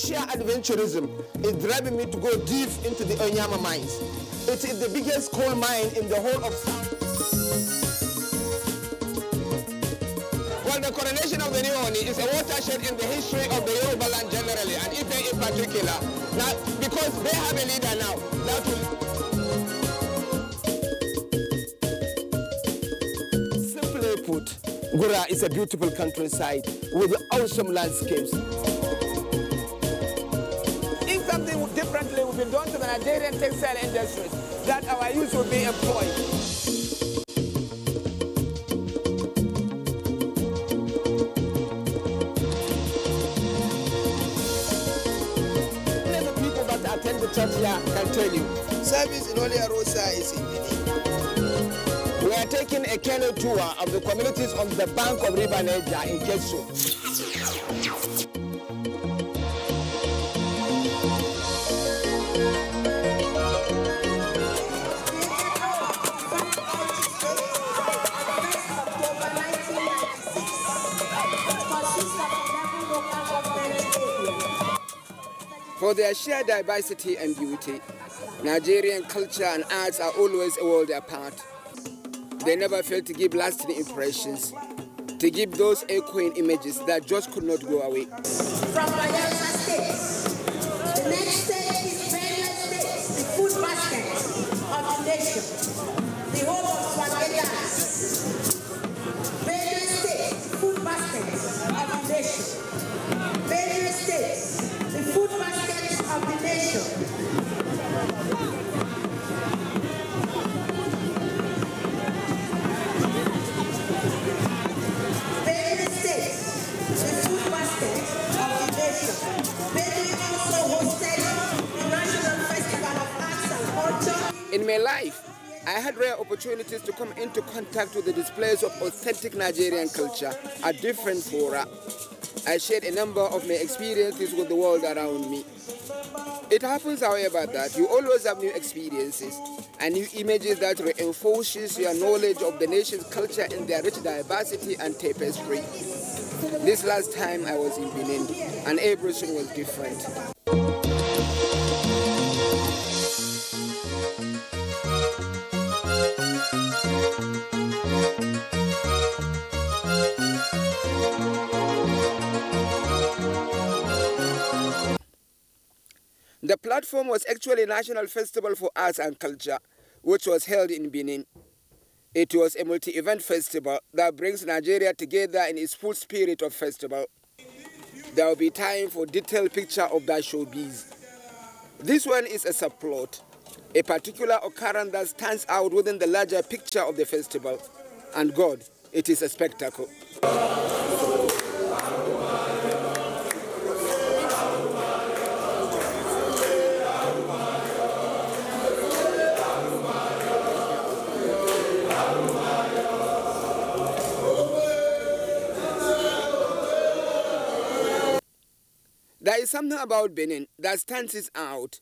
Sheer adventurism is driving me to go deep into the Onyama mines. It is the biggest coal mine in the whole of South. Well, the coronation of the new Oni is a watershed in the history of the Yoruba land generally, and Ife in particular. Now, because they have a leader now, that will... Simply put, Gura is a beautiful countryside with awesome landscapes. If something differently would be done to the Nigerian textile industries, that our youth will be employed. Attend the church here can tell you. Service in Holy Rosa is in Benin. We are taking a canoe tour of the communities on the bank of River Niger in Kesu. For their sheer diversity and beauty, Nigerian culture and arts are always a world apart. They never fail to give lasting impressions, to give those echoing images that just could not go away. From Bayelsa State, the next state is Benue State, the food basket of the nation, the home of Swaziland. Benue State, the food basket of the nation. Benue State, the food basket of the nation. Benue State, the food basket of the nation. Benue also hosted the National Festival of Arts and Culture. In my life, I had rare opportunities to come into contact with the displays of authentic Nigerian culture at different fora. I shared a number of my experiences with the world around me. It happens, however, that you always have new experiences and new images that reinforces your knowledge of the nation's culture in their rich diversity and tapestry. This last time I was in Benin, and everything was different. The platform was actually a national festival for arts and culture, which was held in Benin. It was a multi-event festival that brings Nigeria together in its full spirit of festival. There will be time for detailed picture of that showbiz. This one is a subplot, a particular occurrence that stands out within the larger picture of the festival. And God, it is a spectacle. There is something about Benin that stands out.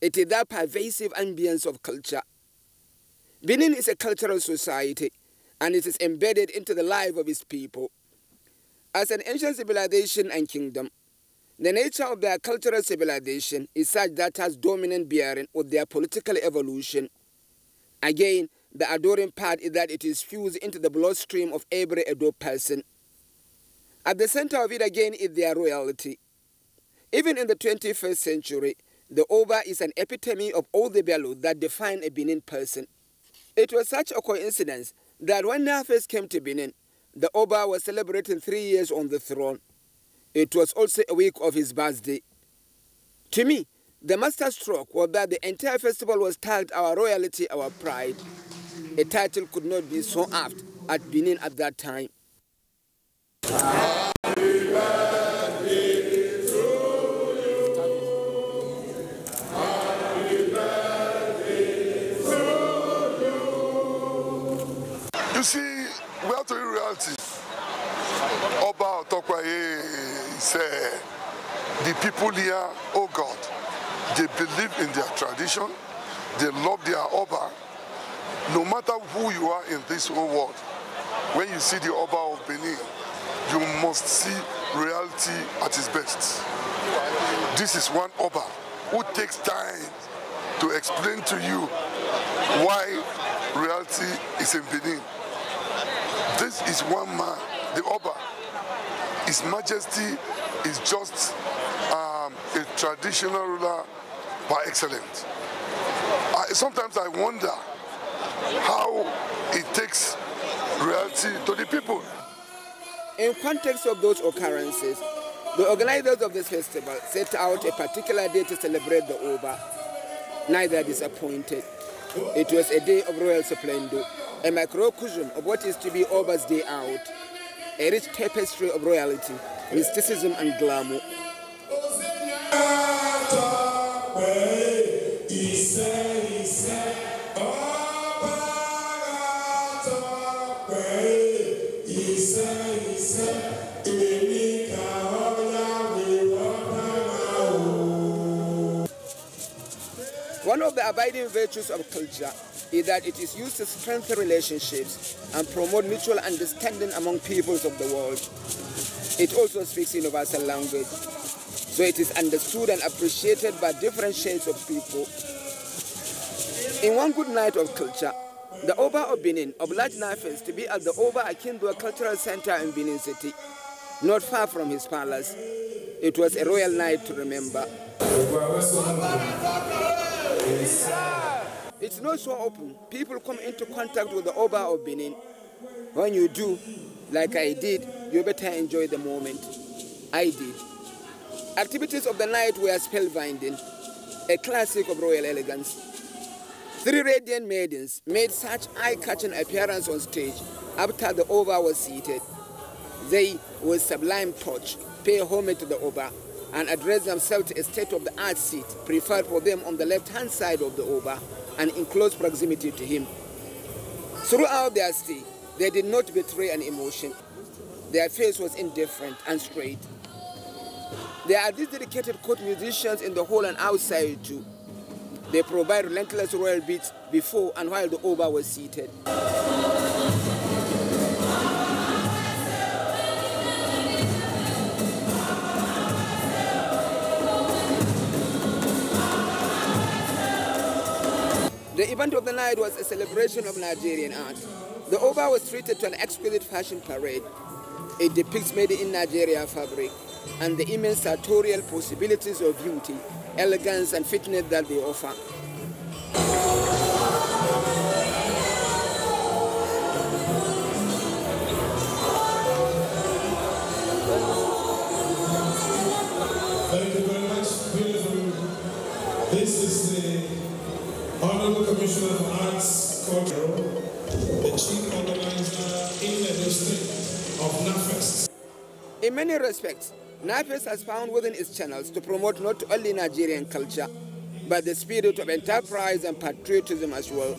It is that pervasive ambience of culture. Benin is a cultural society, and it is embedded into the life of its people. As an ancient civilization and kingdom, the nature of their cultural civilization is such that has dominant bearing with their political evolution. Again, the adoring part is that it is fused into the bloodstream of every Edo person. At the center of it again is their royalty. Even in the 21st century, the Oba is an epitome of all the values that define a Benin person. It was such a coincidence that when I first came to Benin, the Oba was celebrating 3 years on the throne. It was also a week of his birthday. To me, the masterstroke was that the entire festival was tagged "Our Royalty, Our Pride." A title could not be so apt at Benin at that time. You see, we have to be reality. Oba Otokwaye said, the people here, oh God, they believe in their tradition, they love their Oba. No matter who you are in this whole world, when you see the Oba of Benin, you must see reality at its best. This is one Oba who takes time to explain to you why reality is in Benin. This is one man, the Oba. His Majesty is just a traditional ruler par excellence. Sometimes I wonder how it takes reality to the people. In context of those occurrences, the organizers of this festival set out a particular day to celebrate the Oba. Neither disappointed. It was a day of royal splendor, a microcosm of what is to be Oba's day out, a rich tapestry of royalty, mysticism and glamour. One of the abiding virtues of culture is that it is used to strengthen relationships and promote mutual understanding among peoples of the world. It also speaks universal language, so it is understood and appreciated by different shades of people. In one good night of culture, the Oba of Benin obliged Nafis to be at the Oba Akindoa Cultural Center in Benin City, not far from his palace. It was a royal night to remember. It's not so open. People come into contact with the Oba of Benin. When you do, like I did, you better enjoy the moment. I did. Activities of the night were spellbinding, a classic of royal elegance. 3 radiant maidens made such eye-catching appearance on stage after the Oba was seated. They, with sublime touch, pay homage to the Oba and address themselves to a state-of-the-art seat preferred for them on the left-hand side of the Oba and in close proximity to him. Throughout their stay, they did not betray an emotion. Their face was indifferent and straight. There are these dedicated court musicians in the hall and outside too. They provide relentless royal beats before and while the Oba was seated. The event of the night was a celebration of Nigerian art. The Oba was treated to an exquisite fashion parade. It depicts made in Nigeria fabric and the immense sartorial possibilities of beauty, elegance and fitness that they offer. Thank you very much. Beautiful. This is the Honorable Commissioner of Arts, Culture, the Chief Organizer in the district of NAFES. In many respects, NAFES has found within its channels to promote not only Nigerian culture, but the spirit of enterprise and patriotism as well.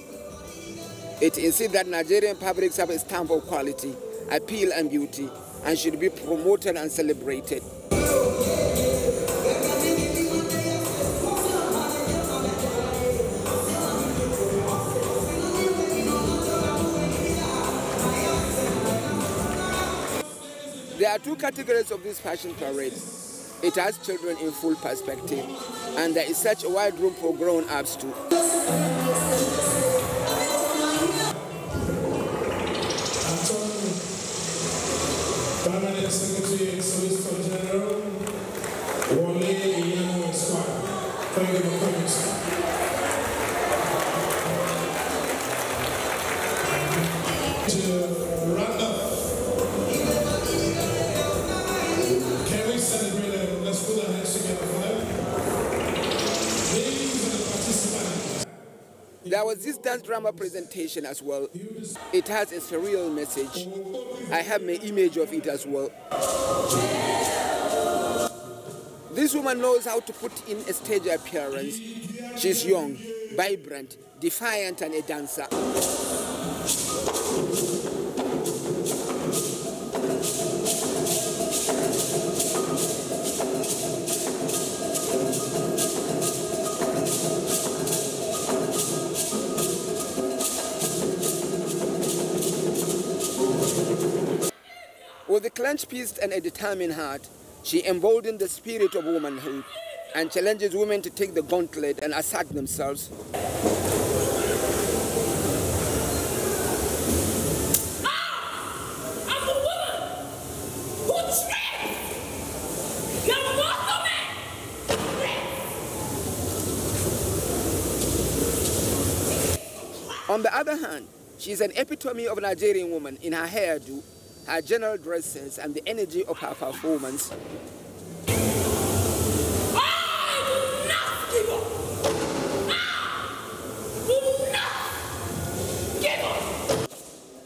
It insists that Nigerian fabrics have a stamp of quality, appeal and beauty, and should be promoted and celebrated. There are 2 categories of this fashion parade. It has children in full perspective, and there is such a wide room for grown-ups too. Permanent Secretary and Solicitor General, Wale Iyano Esquire. Thank you for coming, sir. To round up, can we celebrate them? Let's put our hands together for them. Ladies and participants. There was this dance drama presentation as well. It has a surreal message. I have my image of it as well. This woman knows how to put in a stage appearance. She's young, vibrant, defiant, and a dancer. With the French-paced and a determined heart, she emboldened the spirit of womanhood and challenges women to take the gauntlet and assert themselves. I'm a woman who treads the woman. On the other hand, she is an epitome of a Nigerian woman in her hairdo, her general dress sense, and the energy of her performance.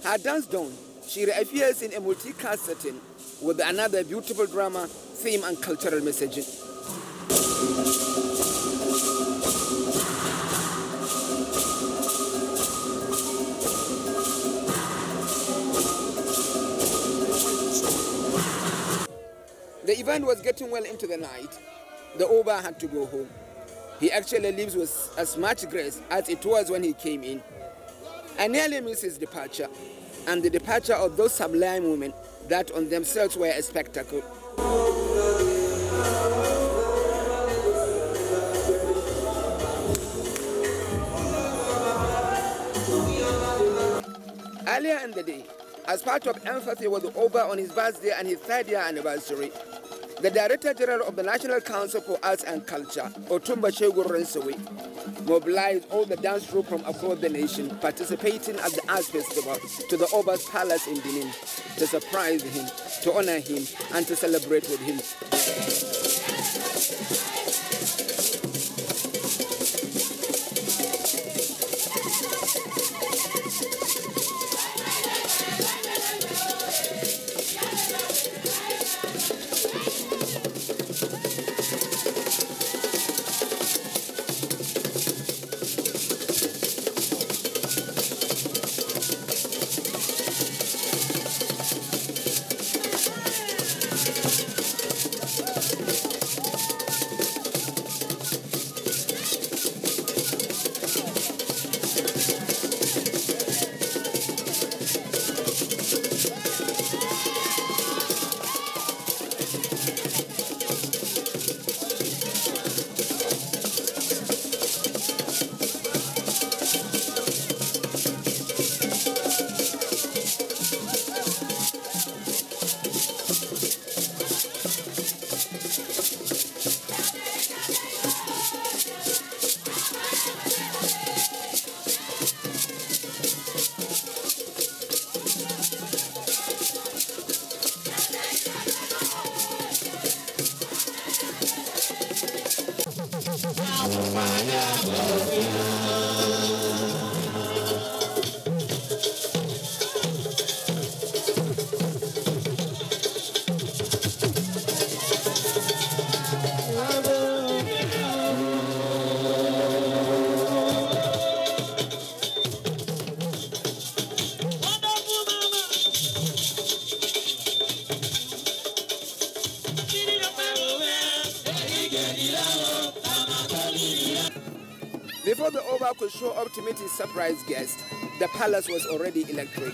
Her dance done, she reappears in a multicast setting with another beautiful drama, theme, and cultural messaging. The event was getting well into the night. The Oba had to go home. He actually leaves with as much grace as it was when he came in. I nearly missed his departure, and the departure of those sublime women that on themselves were a spectacle. Earlier in the day, as part of empathy with the Oba on his birthday and his 3rd year anniversary, the Director General of the National Council for Arts and Culture, Otumba Shegun Rensowe, mobilized all the dance troops from across the nation participating at the Arts Festival to the Oba's Palace in Benin to surprise him, to honor him, and to celebrate with him. Before the Oba could show up to meet his surprise guest, the palace was already electric.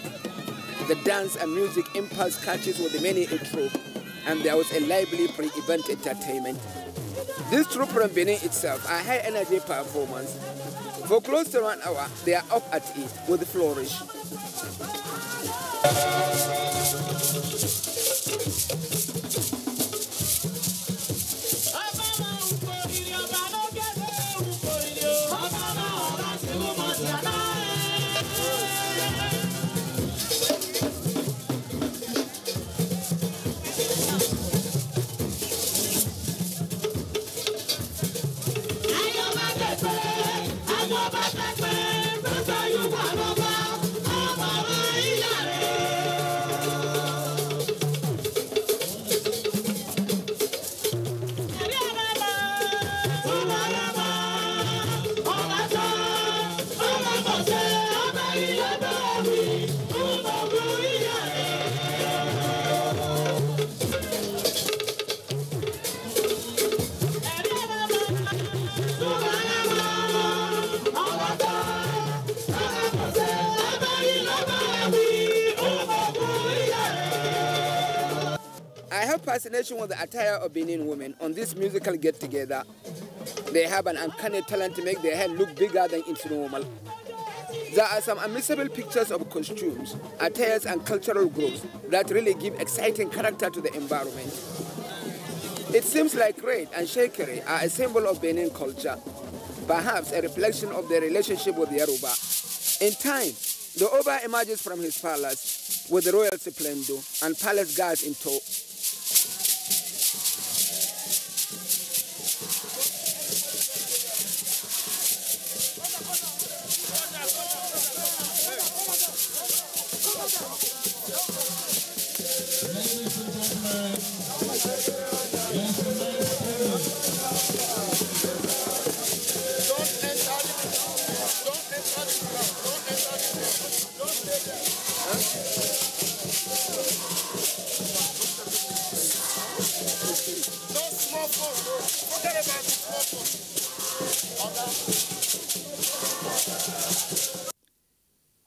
The dance and music impulse catches with many a troupe, and there was a lively pre-event entertainment. This troupe from Benin itself are high-energy performance. For close to 1 hour, they are up at it with flourish. fascination with the attire of Benin women on this musical get-together. They have an uncanny talent to make their hair look bigger than it's normal. There are some unmissable pictures of costumes, attires and cultural groups that really give exciting character to the environment. It seems like red and shekere are a symbol of Benin culture, perhaps a reflection of their relationship with Yoruba. In time, the Oba emerges from his palace with the royal splendor and palace guards in tow.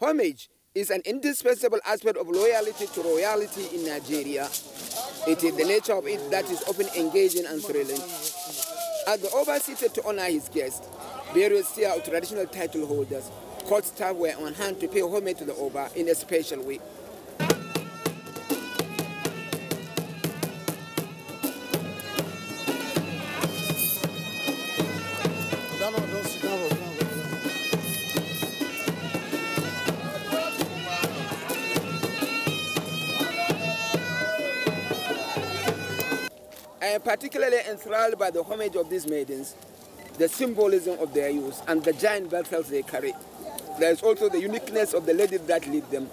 Homage is an indispensable aspect of loyalty to royalty in Nigeria. It is the nature of it that is often engaging and thrilling. As the Oba seated to honor his guests, various tier of traditional title holders, court staff were on hand to pay homage to the Oba in a special way. I am particularly enthralled by the homage of these maidens, the symbolism of their use, and the giant battles they carry. There is also the uniqueness of the ladies that lead them.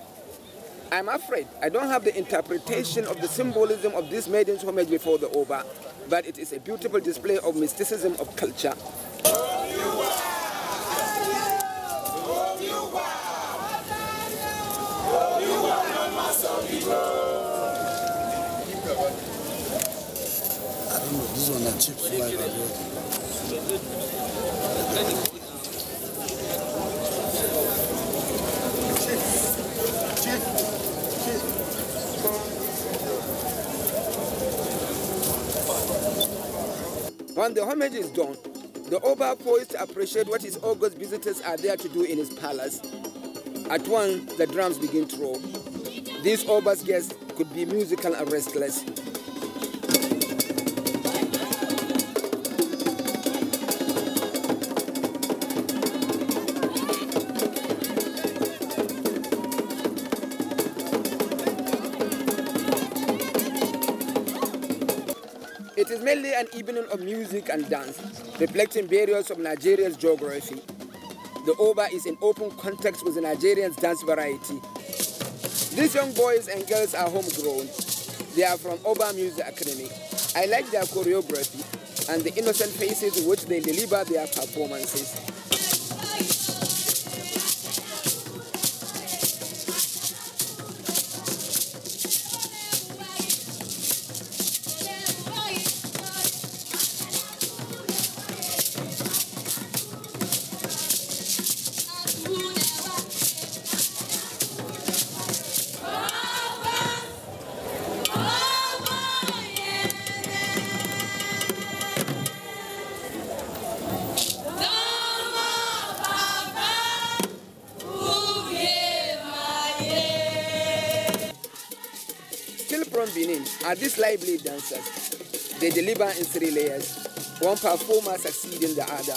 I'm afraid I don't have the interpretation of the symbolism of these maidens' homage before the Oba, but it is a beautiful display of mysticism of culture. This one are cheap fly. When the homage is done, the Oba poised to appreciate what his august visitors are there to do in his palace. At once, the drums begin to roll. These Oba's guests could be musical and restless. It is mainly an evening of music and dance, reflecting barriers of Nigeria's geography. The Oba is in open contact with the Nigerian's dance variety. These young boys and girls are homegrown. They are from Oba Music Academy. I like their choreography and the innocent faces in which they deliver their performances. From Benin are these lively dancers. They deliver in 3 layers, one performer succeeding the other.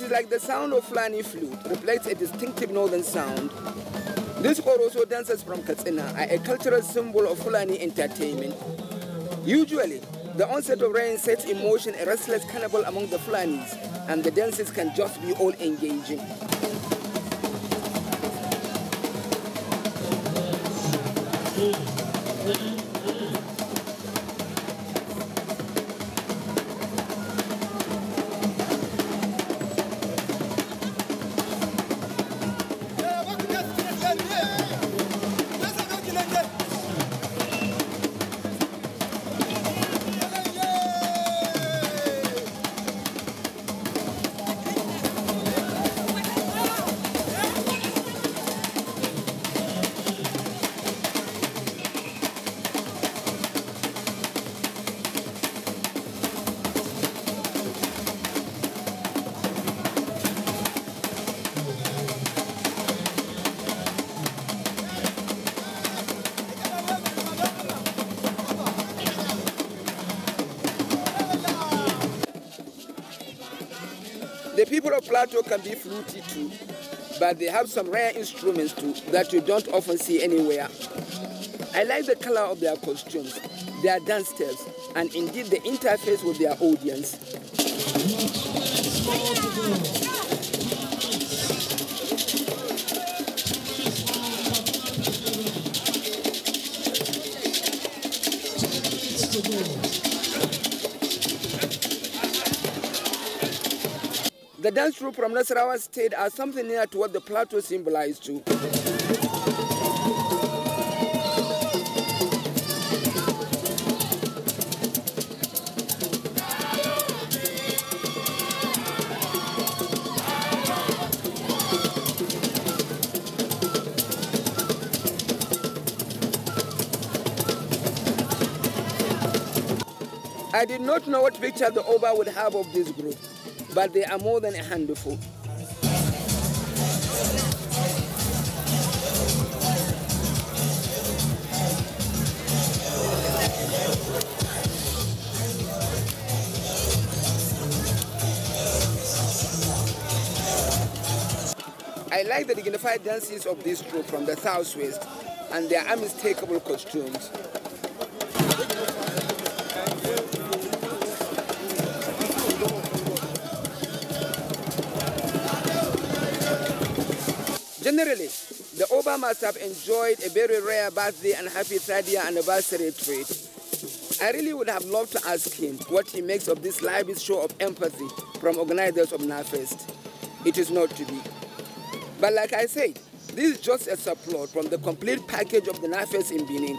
is like the sound of Fulani flute reflects a distinctive northern sound. These Oroso dancers from Katsina are a cultural symbol of Fulani entertainment. Usually, the onset of rain sets in motion a restless carnival among the Fulanis, and the dances can just be all engaging. The people of Plateau can be fluty too, but they have some rare instruments too that you don't often see anywhere. I like the color of their costumes, their dance steps, and indeed the interface with their audience. The dance troupe from Nasarawa State are something near to what the Plateau symbolized too. I did not know what picture the Oba would have of this group, but they are more than a handful. I like the dignified dances of this troupe from the southwest and their unmistakable costumes. Generally, the Oba must have enjoyed a very rare birthday and happy 30th anniversary treat. I really would have loved to ask him what he makes of this lavish show of empathy from organizers of NAFEST. It is not to be. But like I said, this is just a subplot from the complete package of the NAFEST in Benin.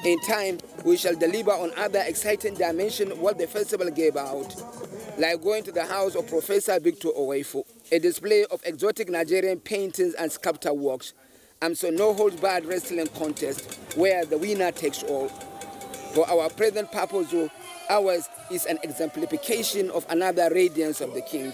In time, we shall deliver on other exciting dimensions of what the festival gave out, like going to the house of Professor Victor Owefo, a display of exotic Nigerian paintings and sculpture works, and so no-holds-barred wrestling contest where the winner takes all. For our present purpose, ours is an exemplification of another radiance of the king.